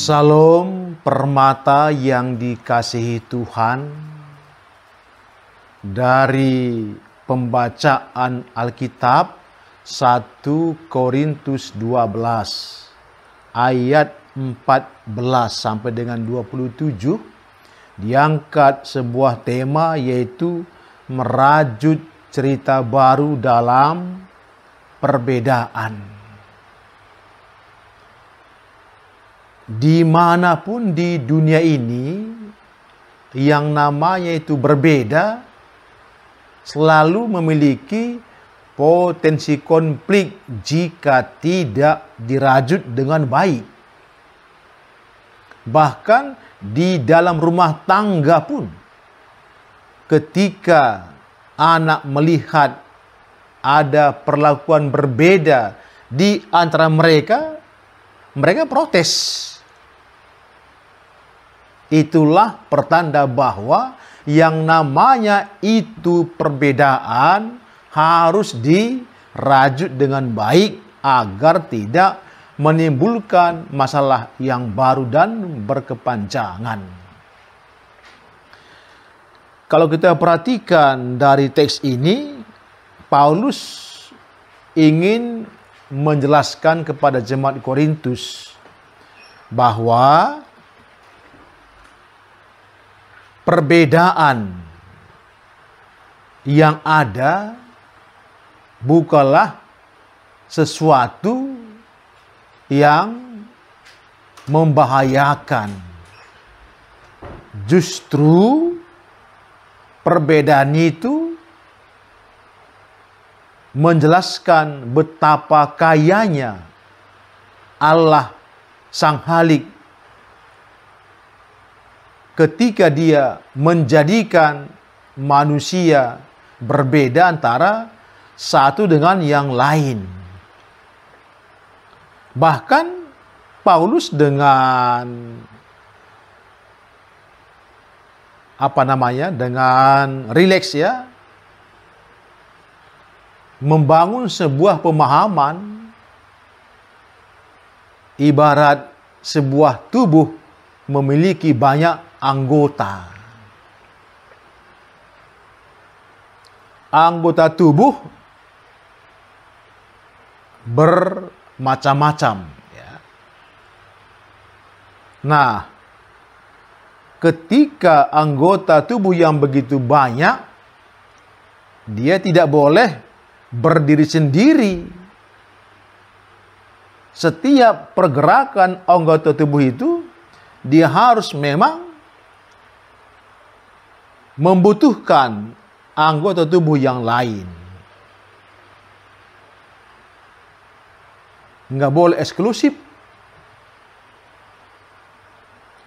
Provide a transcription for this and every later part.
Salam permata yang dikasihi Tuhan. Dari pembacaan Alkitab 1 Korintus 12 ayat 14 sampai dengan 27 diangkat sebuah tema, yaitu merajut cerita baru dalam perbedaan. Dimanapun di dunia ini yang namanya itu berbeda selalu memiliki potensi konflik jika tidak dirajut dengan baik. Bahkan di dalam rumah tangga pun, ketika anak melihat ada perlakuan berbeda di antara mereka, mereka protes. Itulah pertanda bahwa yang namanya itu perbedaan harus dirajut dengan baik agar tidak menimbulkan masalah yang baru dan berkepanjangan. Kalau kita perhatikan dari teks ini, Paulus ingin menjelaskan kepada jemaat Korintus bahwa perbedaan yang ada bukanlah sesuatu yang membahayakan. Justru perbedaan itu menjelaskan betapa kayanya Allah Sang Halik ketika Dia menjadikan manusia berbeda antara satu dengan yang lain. Bahkan Paulus dengan dengan rileks membangun sebuah pemahaman ibarat sebuah tubuh memiliki banyak anggota. Anggota tubuh bermacam-macam. Nah, ketika anggota tubuh yang begitu banyak, dia tidak boleh berdiri sendiri. Setiap pergerakan anggota tubuh itu, dia harus memang membutuhkan anggota tubuh yang lain. Nggak boleh eksklusif.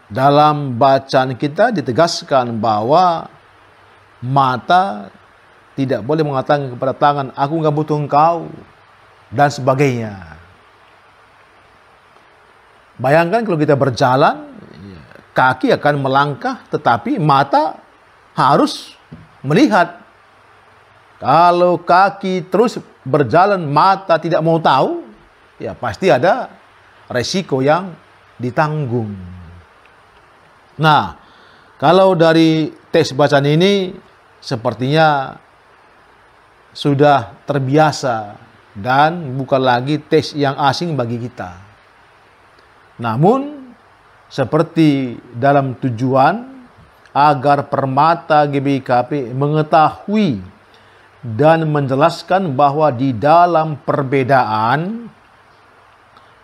Dalam bacaan kita ditegaskan bahwa mata tidak boleh mengatakan kepada tangan, aku nggak butuh engkau, dan sebagainya. Bayangkan kalau kita berjalan, kaki akan melangkah, tetapi mata harus melihat. Kalau kaki terus berjalan, mata tidak mau tahu, ya pasti ada resiko yang ditanggung. Nah, kalau dari teks bacaan ini sepertinya sudah terbiasa dan bukan lagi teks yang asing bagi kita. Namun, seperti dalam tujuan agar permata GBIKP mengetahui dan menjelaskan bahwa di dalam perbedaan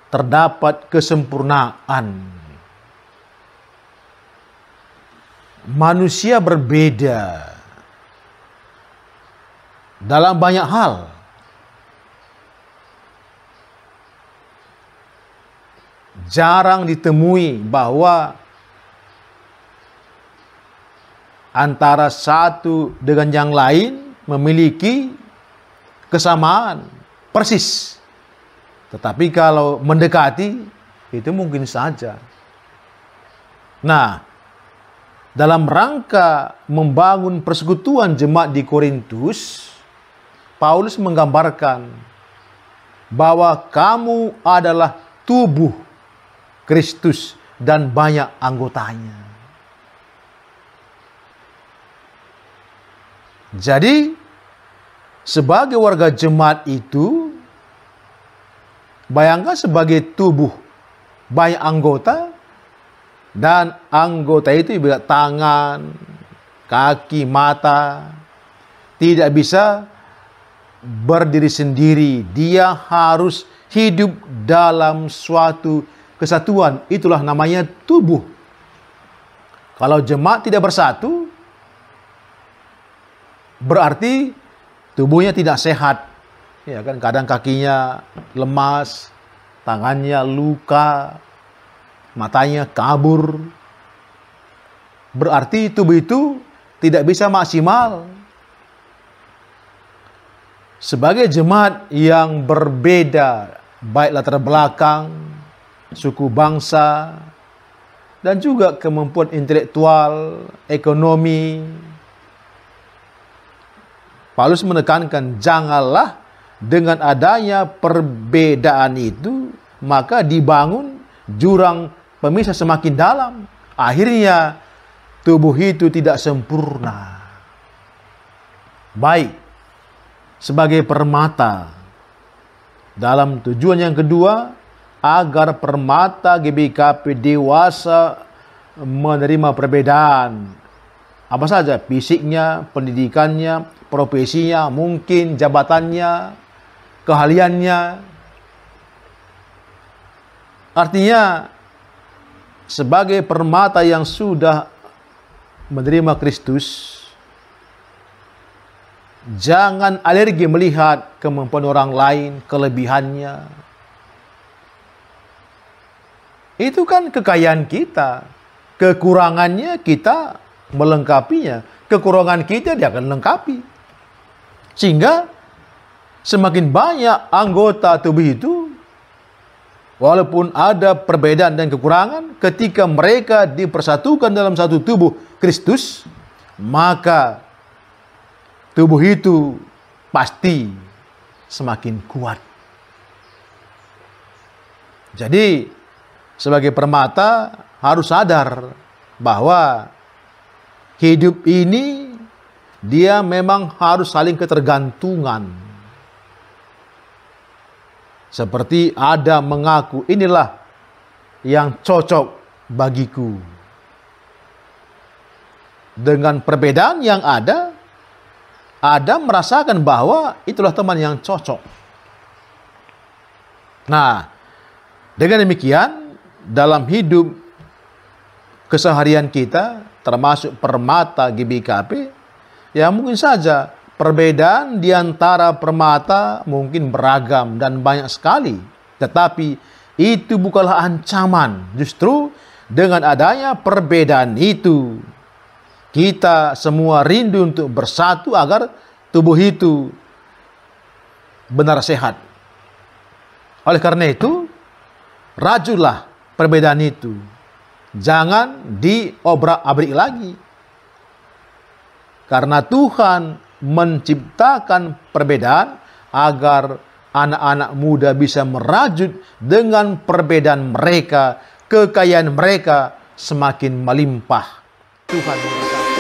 terdapat kesempurnaan. Manusia berbeda dalam banyak hal. Jarang ditemui bahwa antara satu dengan yang lain memiliki kesamaan persis. Tetapi kalau mendekati, itu mungkin saja. Nah, dalam rangka membangun persekutuan jemaat di Korintus, Paulus menggambarkan bahwa kamu adalah tubuh Kristus dan banyak anggotanya. Jadi, sebagai warga jemaat itu, bayangkan sebagai tubuh banyak anggota, dan anggota itu juga tangan, kaki, mata, tidak bisa berdiri sendiri. Dia harus hidup dalam suatu kesatuan. Itulah namanya tubuh. Kalau jemaat tidak bersatu, berarti tubuhnya tidak sehat. Ya kan, kadang kakinya lemas, tangannya luka, matanya kabur. Berarti tubuh itu tidak bisa maksimal. Sebagai jemaat yang berbeda, baik latar belakang, suku bangsa, dan juga kemampuan intelektual, ekonomi, Paulus menekankan, janganlah dengan adanya perbedaan itu, maka dibangun jurang pemisah semakin dalam. Akhirnya tubuh itu tidak sempurna. Baik, sebagai permata, dalam tujuan yang kedua, agar permata GBKP dewasa menerima perbedaan. Apa saja? Fisiknya, pendidikannya, profesinya, mungkin jabatannya, keahliannya. Artinya, sebagai permata yang sudah menerima Kristus, jangan alergi melihat kemampuan orang lain, kelebihannya. Itu kan kekayaan kita. Kekurangannya kita melengkapinya. Kekurangan kita dia akan lengkapi. Sehingga semakin banyak anggota tubuh itu, walaupun ada perbedaan dan kekurangan, ketika mereka dipersatukan dalam satu tubuh Kristus, maka tubuh itu pasti semakin kuat. Jadi, sebagai permata harus sadar bahwa hidup ini dia memang harus saling ketergantungan. Seperti Adam mengaku, inilah yang cocok bagiku. Dengan perbedaan yang ada, Adam merasakan bahwa itulah teman yang cocok. Nah, dengan demikian, dalam hidup keseharian kita, termasuk permata GBKP, ya mungkin saja perbedaan di antara permata mungkin beragam dan banyak sekali. Tetapi itu bukanlah ancaman. Justru dengan adanya perbedaan itu, kita semua rindu untuk bersatu agar tubuh itu benar sehat. Oleh karena itu, rajulah perbedaan itu. Jangan diobrak-abrik lagi. Karena Tuhan menciptakan perbedaan agar anak-anak muda bisa merajut dengan perbedaan mereka, kekayaan mereka semakin melimpah. Tuhan memberkati.